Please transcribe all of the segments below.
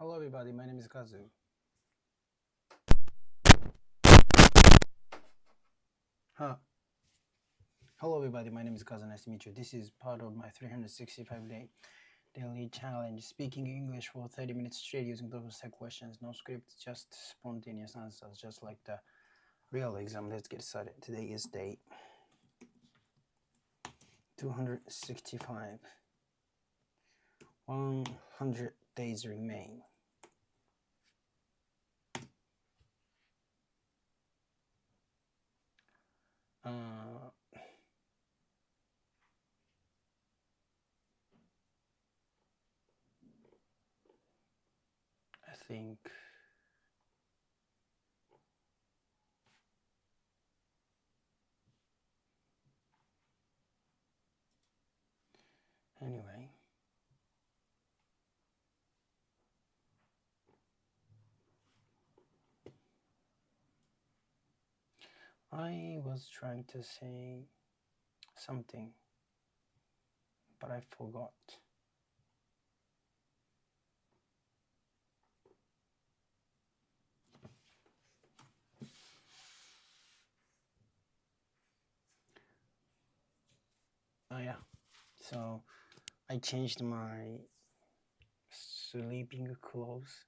Hello everybody, my name is Kazu. Huh. Hello everybody, my name is Kazu. Nice to meet you. This is part of my 365-day daily challenge, speaking English for 30 minutes straight using those set questions, no script, just spontaneous answers, just like the real exam. Let's get started. Today is day 265. 100 days remain. I think anyway. I was trying to say something, but I forgot. Oh yeah, so I changed my sleeping clothes.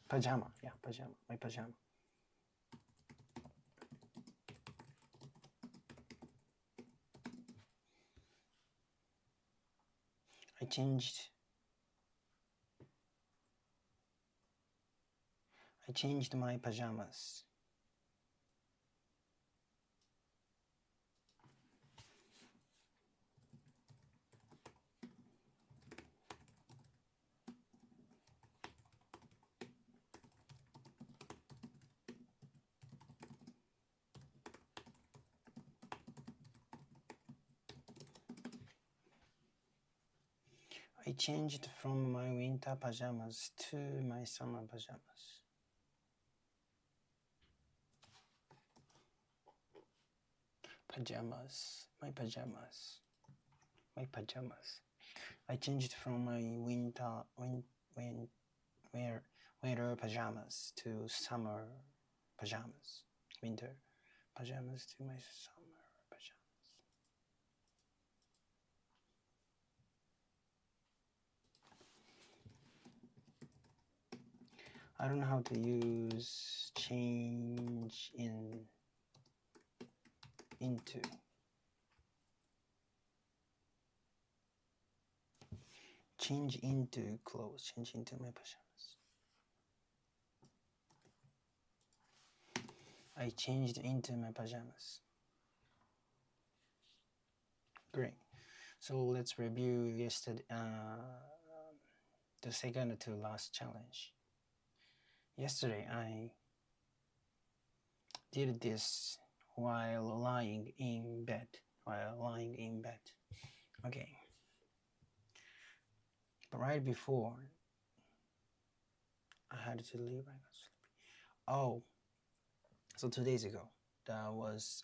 Pajama, yeah, pajama, my pajama. I changed my pajamas. I changed from my winter pajamas to my summer pajamas. Pajamas, my pajamas, my pajamas. I changed from my winter pajamas to summer pajamas. Winter pajamas to my summer pajamas. I don't know how to use change into. Change into clothes, change into my pajamas. I changed into my pajamas. Great. So let's review yesterday, the second to last challenge. Yesterday I did this while lying in bed. Okay. But right before I had to leave, I got sleepy. Oh, so 2 days ago, that was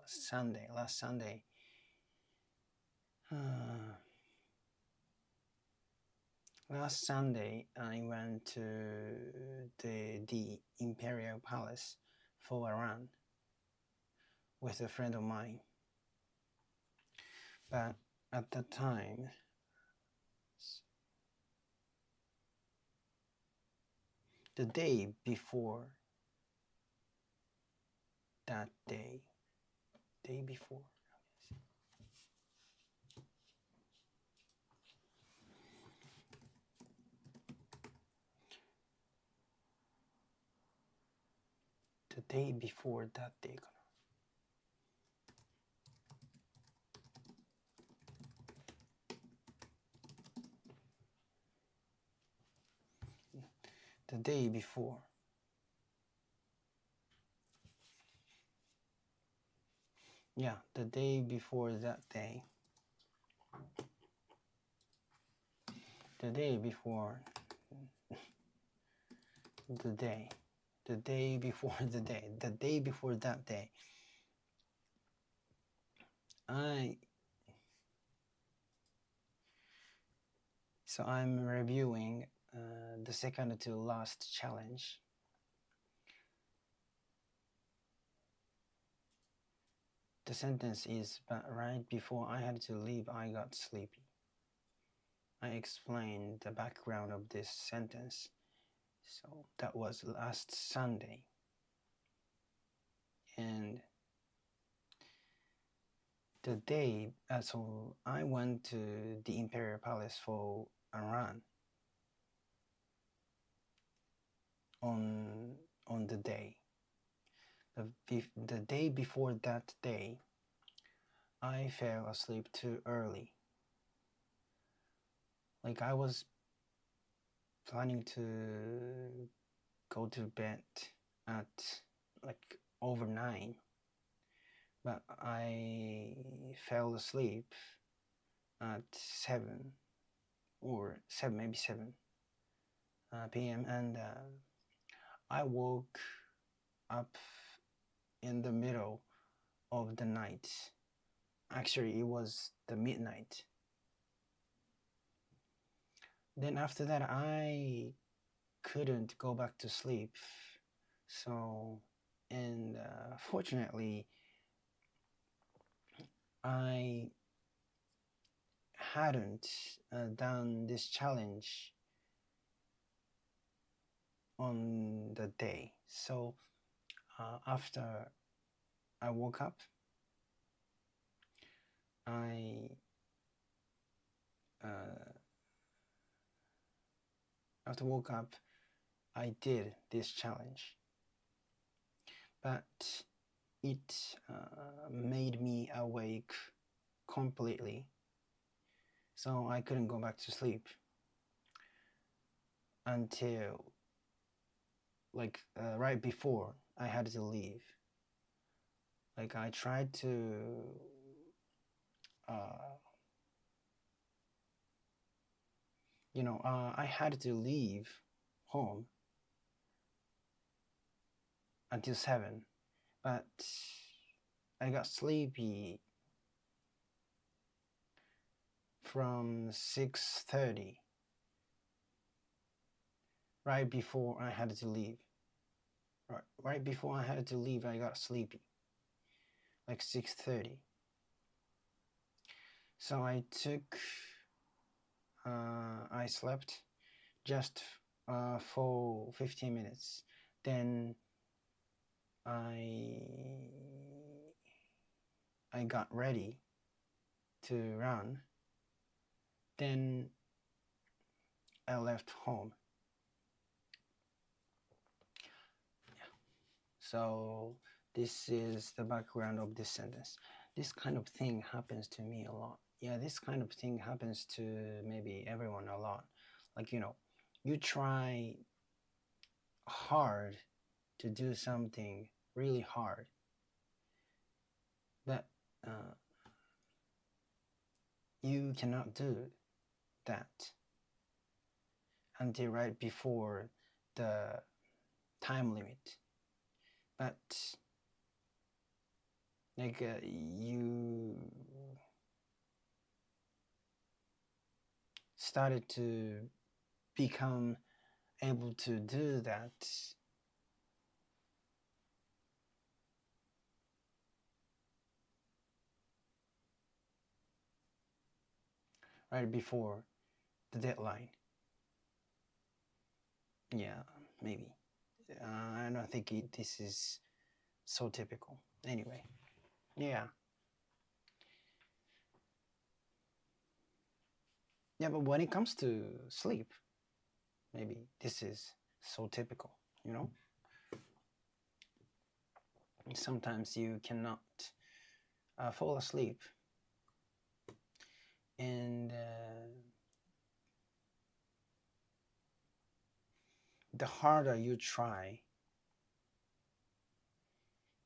Sunday, last Sunday. Last Sunday, I went to the Imperial Palace for a run with a friend of mine. But at that time, the day before that day before, the day before that day, the day before, yeah, the day before that day, the day before the day, the day before the day, the day before that day, I So I'm reviewing the second to last challenge. The sentence is, but right before I had to leave, I got sleepy. I explained the background of this sentence. So that was last Sunday. And the day, so I went to the Imperial Palace for a run on the day. The day before that day, I fell asleep too early. Like I was planning to go to bed at like over 9, but I fell asleep at 7 or 7, maybe 7 p.m. and I woke up in the middle of the night. Actually, it was the midnight. Then after that, I couldn't go back to sleep. So, and fortunately, I hadn't done this challenge on the day. So after I woke up, I did this challenge, but it made me awake completely, so I couldn't go back to sleep until like right before I had to leave. Like I tried to I had to leave home until 7, but I got sleepy from 6:30, right before I had to leave. Right before I had to leave, I got sleepy, like 6:30. So I slept just for 15 minutes. Then I got ready to run. Then I left home. Yeah. So this is the background of this sentence. This kind of thing happens to me a lot. Yeah, this kind of thing happens to maybe everyone a lot. Like, you try hard to do something really hard, but you cannot do that until right before the time limit. But like you started to become able to do that right before the deadline. Yeah, maybe. I don't think this is so typical. Anyway, yeah. Yeah, but when it comes to sleep, maybe this is so typical, Sometimes you cannot fall asleep, and the harder you try,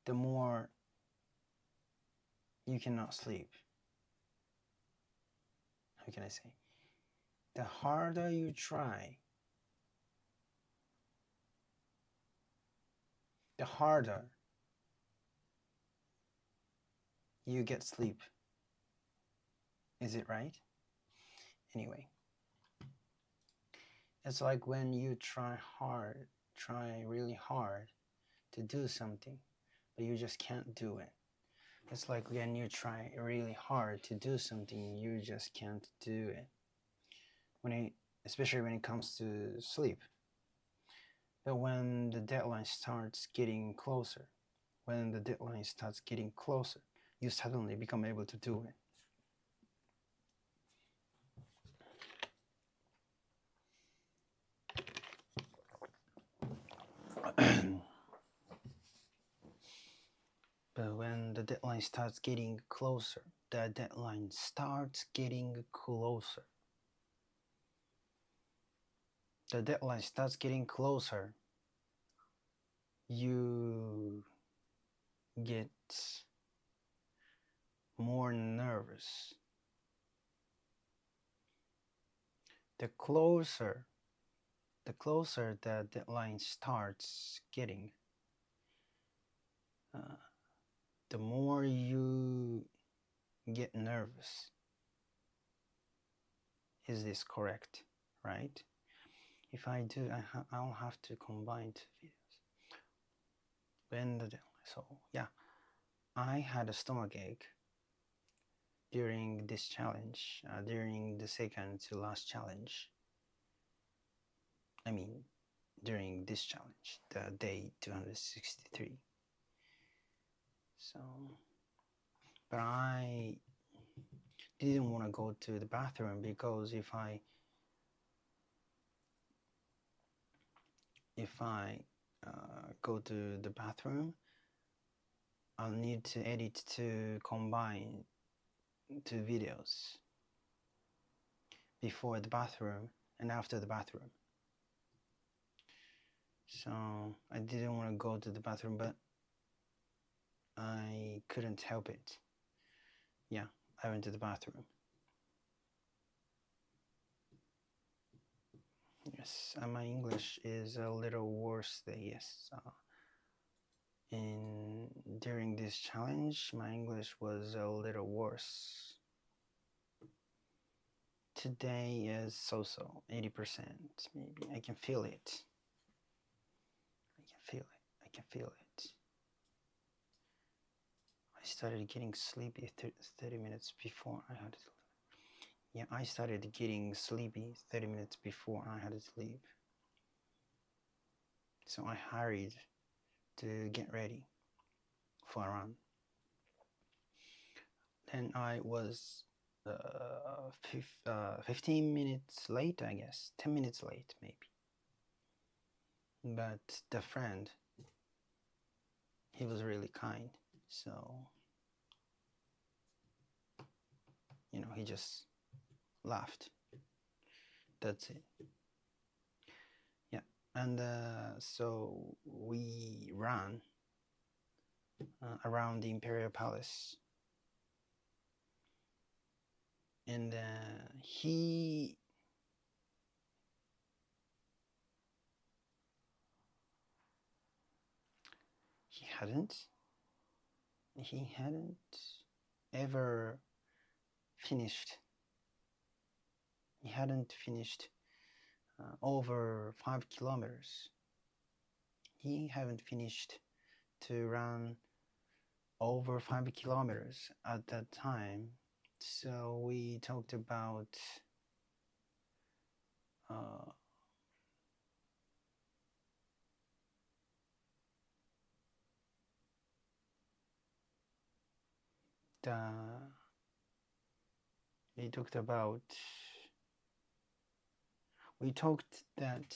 the more you cannot sleep. How can I say? The harder you try, the harder you get sleep. Is it right? Anyway, It's like when you try really hard to do something, but you just can't do it. It's like when you try really hard to do something, you just can't do it. Especially when it comes to sleep. But when the deadline starts getting closer, you suddenly become able to do it. But when the deadline starts getting closer, the deadline starts getting closer, you get more nervous. The closer the deadline starts getting, the more you get nervous. Is this correct? Right? If I do, I'll have to combine two videos. When the deadline, so yeah, I had a stomach ache during this challenge, during the second to last challenge. I mean, during this challenge, the day 263. So, but I didn't want to go to the bathroom because if I go to the bathroom, I'll need to edit to combine two videos before the bathroom and after the bathroom. So I didn't want to go to the bathroom, but I couldn't help it. Yeah, I went to the bathroom. Yes, my English is a little worse than yes. During this challenge, my English was a little worse. Today is so-so, 80% maybe. I can feel it. I can feel it. I started getting sleepy 30 minutes before I had to leave. Yeah, I started getting sleepy 30 minutes before I had to leave. So I hurried to get ready for a run. Then I was 15 minutes late, I guess. 10 minutes late, maybe. But the friend, he was really kind. So, he just laughed. That's it. Yeah. And so we ran around the Imperial Palace. And he hadn't ever finished. He hadn't finished over 5 kilometers. He haven't finished to run over 5 kilometers at that time. So we talked about we talked that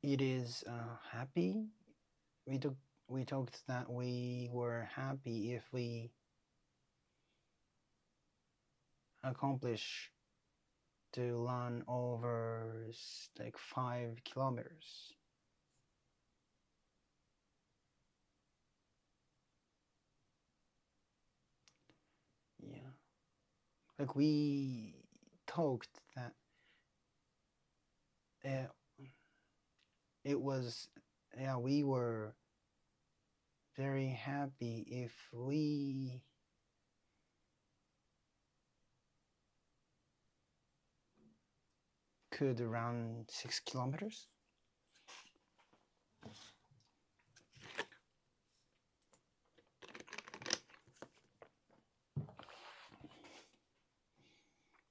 it is happy. We talked that we were happy if we accomplish to run over like 5 kilometers. Yeah, like we talked that it was, yeah, we were very happy if we could run 6 kilometers.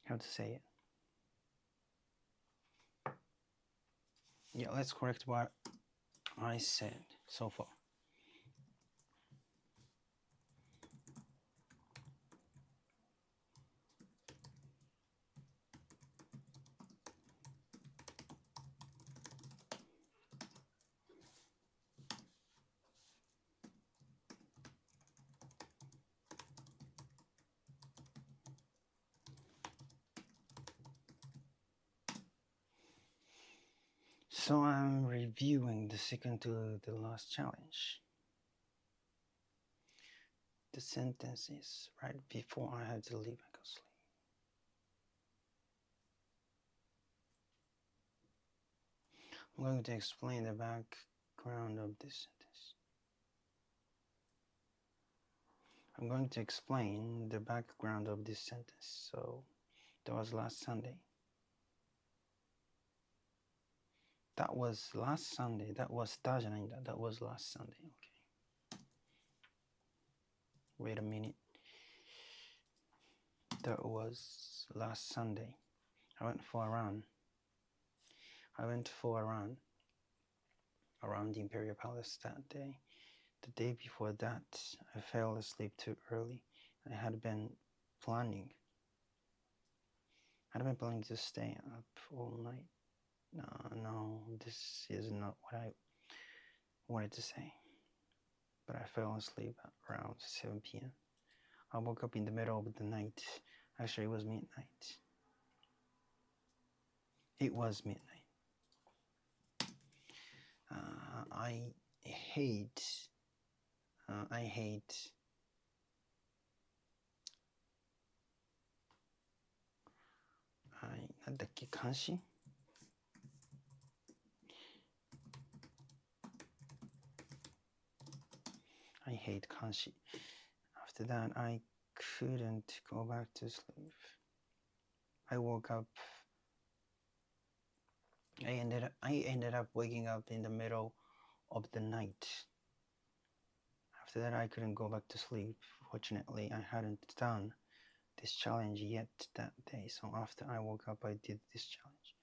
How to say it? Yeah, let's correct what I said so far. So I'm reviewing the second to the last challenge. The sentence is right before I had to leave, I go sleep. I'm going to explain the background of this sentence. I'm going to explain the background of this sentence. So that was last Sunday. That was last Sunday. That was Tajananda. That was last Sunday. Okay. Wait a minute. That was last Sunday. I went for a run. Around the Imperial Palace that day. The day before that, I fell asleep too early. I had been planning to stay up all night. No, this is not what I wanted to say. But I fell asleep at around 7 p.m. I woke up in the middle of the night. Actually, it was midnight. It was midnight. I hate. なんだっけ、監視 I hate 監視 After that, I couldn't go back to sleep. I woke up. I ended up waking up in the middle of the night. After that, I couldn't go back to sleep. Fortunately, I hadn't done this challenge yet that day. So after I woke up, I did this challenge.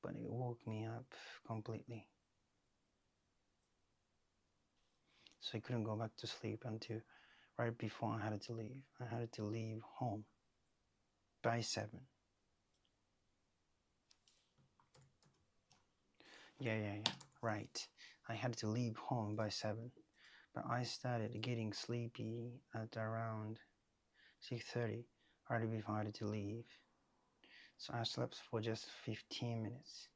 But it woke me up completely. So I couldn't go back to sleep until right before I had to leave. I had to leave home by 7. Yeah, right. I had to leave home by 7. But I started getting sleepy at around 6:30, right before I had to leave. So I slept for just 15 minutes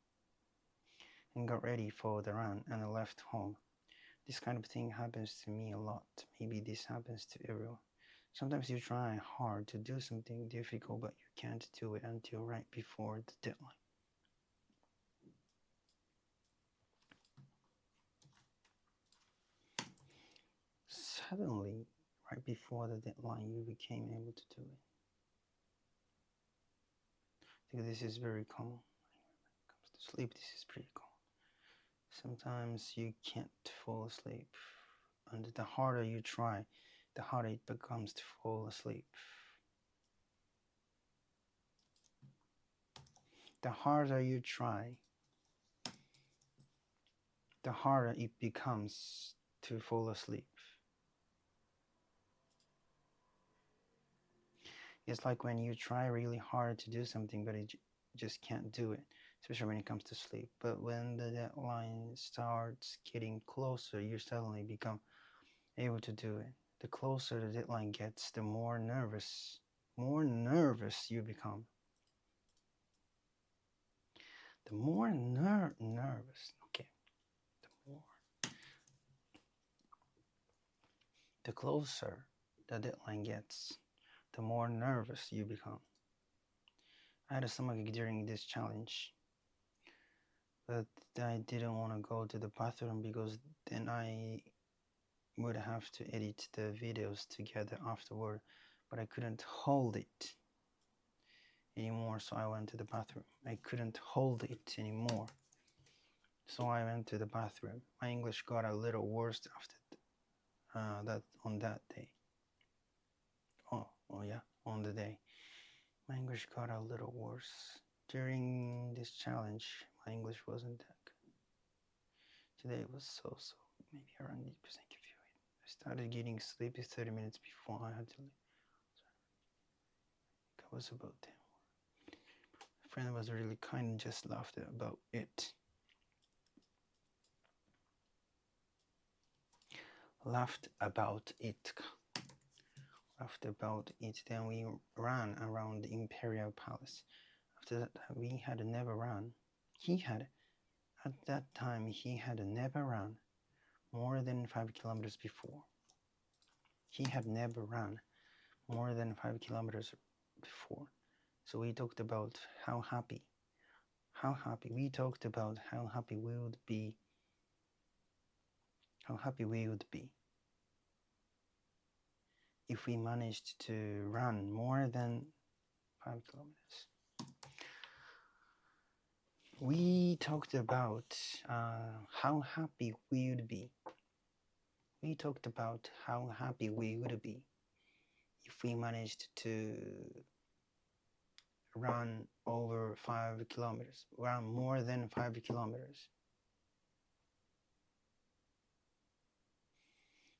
and got ready for the run and I left home. This kind of thing happens to me a lot. Maybe this happens to everyone. Sometimes you try hard to do something difficult, but you can't do it until right before the deadline. Suddenly, right before the deadline, you became able to do it. I think this is very common. When it comes to sleep, this is pretty common. Sometimes you can't fall asleep, and the harder you try, the harder it becomes to fall asleep. The harder you try, the harder it becomes to fall asleep. It's like when you try really hard to do something, but you just can't do it, especially when it comes to sleep. But when the deadline starts getting closer, you suddenly become able to do it. The closer the deadline gets, the more nervous you become. The more nervous, okay, the closer the deadline gets, the more nervous you become. I had a stomachache during this challenge, but I didn't want to go to the bathroom because then I would have to edit the videos together afterward, but I couldn't hold it anymore, so I went to the bathroom. I couldn't hold it anymore, so I went to the bathroom. My English got a little worse after that on that day. Oh yeah, on the day. My English got a little worse. During this challenge, my English wasn't that good. Today it was so, maybe around 80% confused. I started getting sleepy 30 minutes before I had to leave. I was about 10. My friend was really kind and just laughed about it. Laughed about it. Then we ran around the Imperial Palace. After that, we had never run. At that time, he had never run more than 5 kilometers before. He had never run more than 5 kilometers before. So we talked about how happy we talked about how happy we would be if we managed to run more than 5 kilometers. We talked about how happy we would be. We talked about how happy we would be if we managed to run over 5 kilometers, run more than 5 kilometers.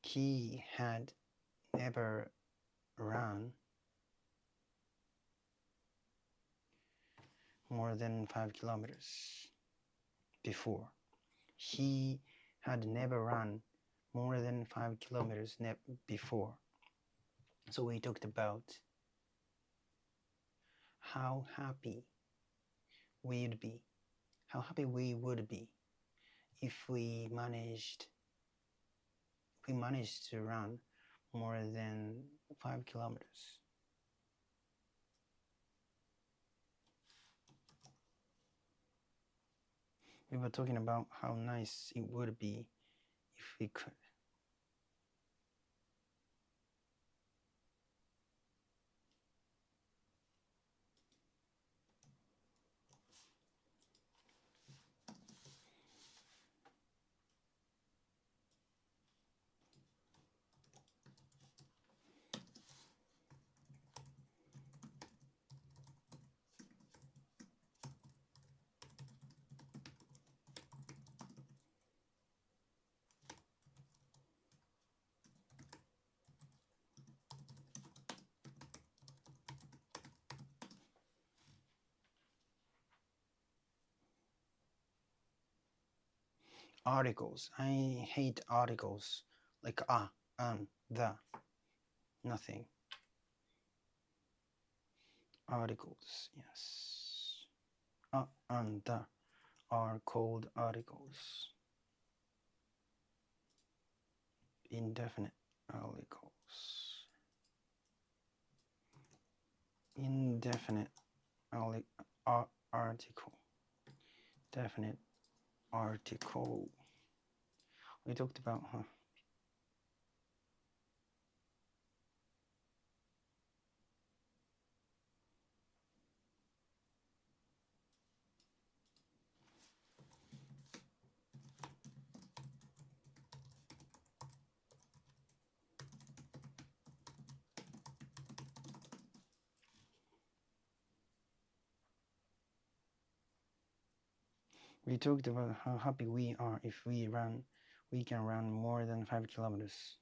He had never run more than 5 kilometers before. He had never run more than 5 kilometers before. So we talked about how happy we would be if we managed to run more than 5 kilometers. We were talking about how nice it would be if we could. Articles. I hate articles like the, nothing. Articles, yes. And the are called articles. Indefinite articles. Indefinite article. Definite article. We talked about, we talked about how happy we are if we can run more than 5 kilometers.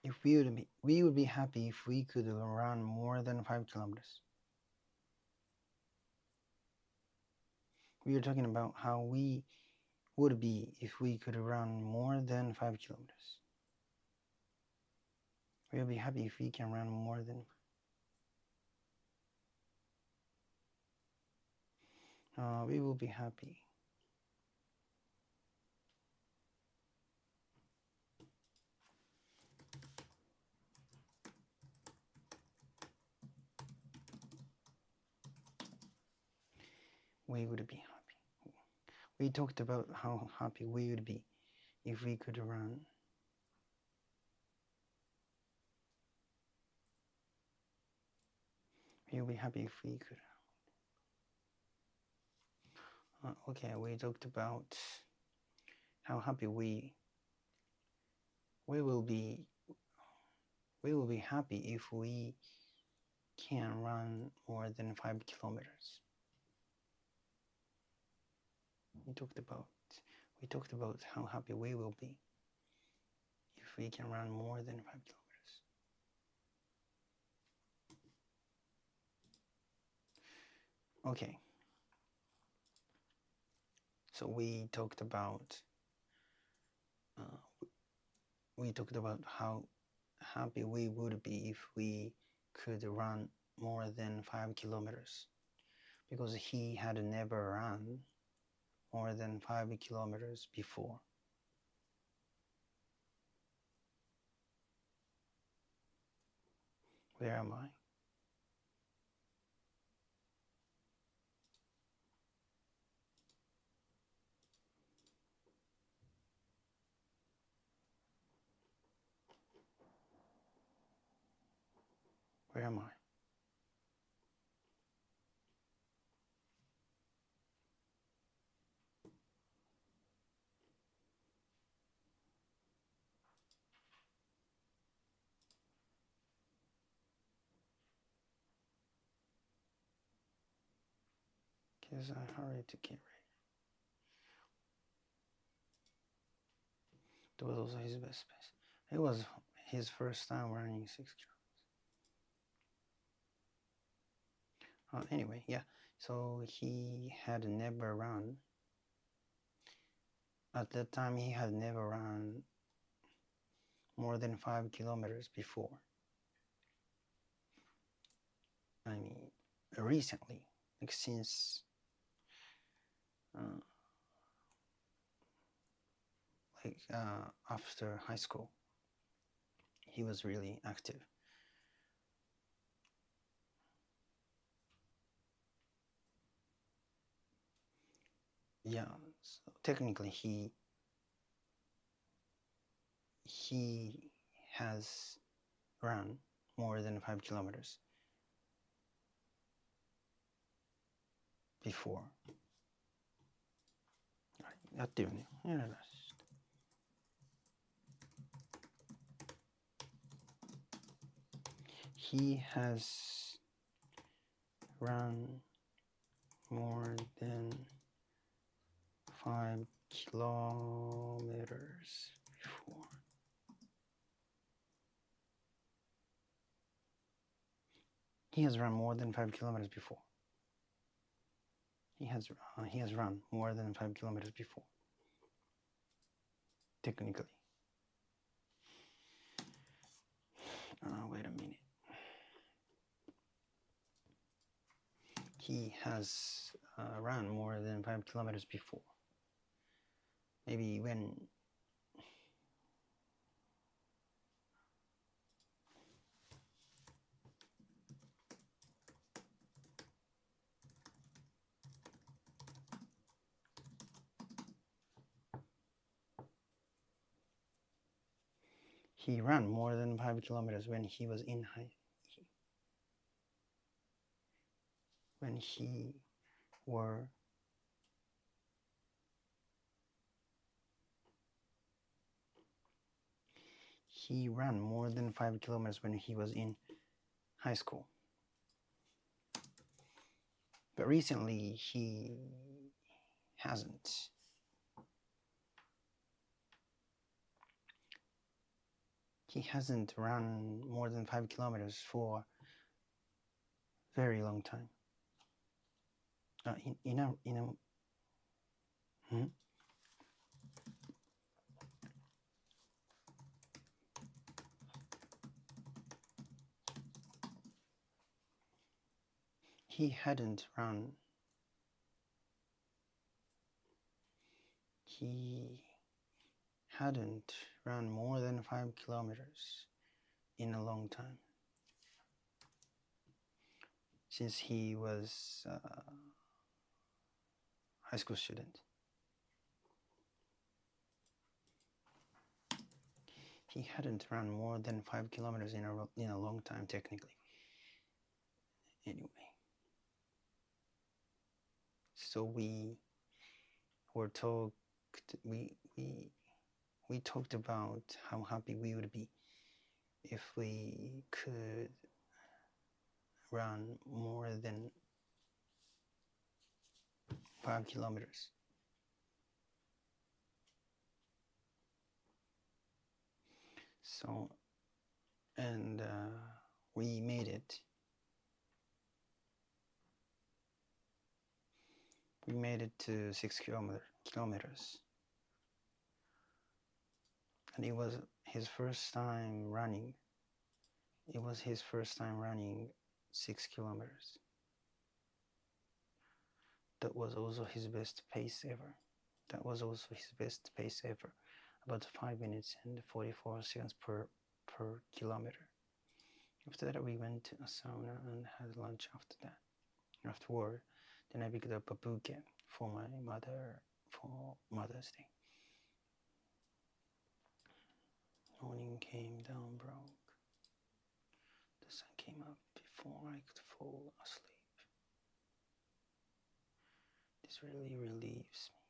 If we would be happy if we could run more than 5 kilometers. We are talking about how we would be if we could run more than 5 kilometers. We'll be happy if we can run more than. We will be happy. We would be happy. We talked about how happy we would be if we could run. We would be happy if we could. Okay, we talked about how happy we will be. We will be happy if we can run more than 5 kilometers. We talked about how happy we will be if we can run more than 5 kilometers. Okay. So we talked about how happy we would be if we could run more than 5 kilometers, because he had never run more than 5 kilometers before. Where am I? Where am I? Because I hurried to get ready. That was also his best pace. It was his first time running 6 kilometers. Anyway, yeah. So he had never run. At that time, he had never run more than 5 kilometers before. I mean, recently, like since after high school, he was really active. Yeah, so technically he has run more than 5 kilometers before. やってるね。He has run more than 5 kilometers before. He has run more than 5 kilometers before. He has run more than 5 kilometers before. Technically. Wait a minute. He has run more than 5 kilometers before. Maybe when he ran more than 5 kilometers when he was in when he were he ran more than 5 kilometers when he was in high school. But recently he hasn't. He hasn't run more than 5 kilometers for a very long time. In a Hmm? He hadn't run. He hadn't run more than 5 kilometers in a long time since he was a high school student. He hadn't run more than 5 kilometers in a long time, technically. Anyway, so we were talked. We talked about how happy we would be if we could run more than 5 kilometers. So, and we made it. We made it to 6 kilometers. And it was his first time running. It was his first time running 6 kilometers. That was also his best pace ever. That was also his best pace ever. About 5 minutes and 44 seconds per kilometer. After that, we went to a sauna and had lunch after that. Afterward, then I picked up a bouquet for my mother for Mother's Day. Morning came, dawn broke. The sun came up before I could fall asleep. This really relieves me.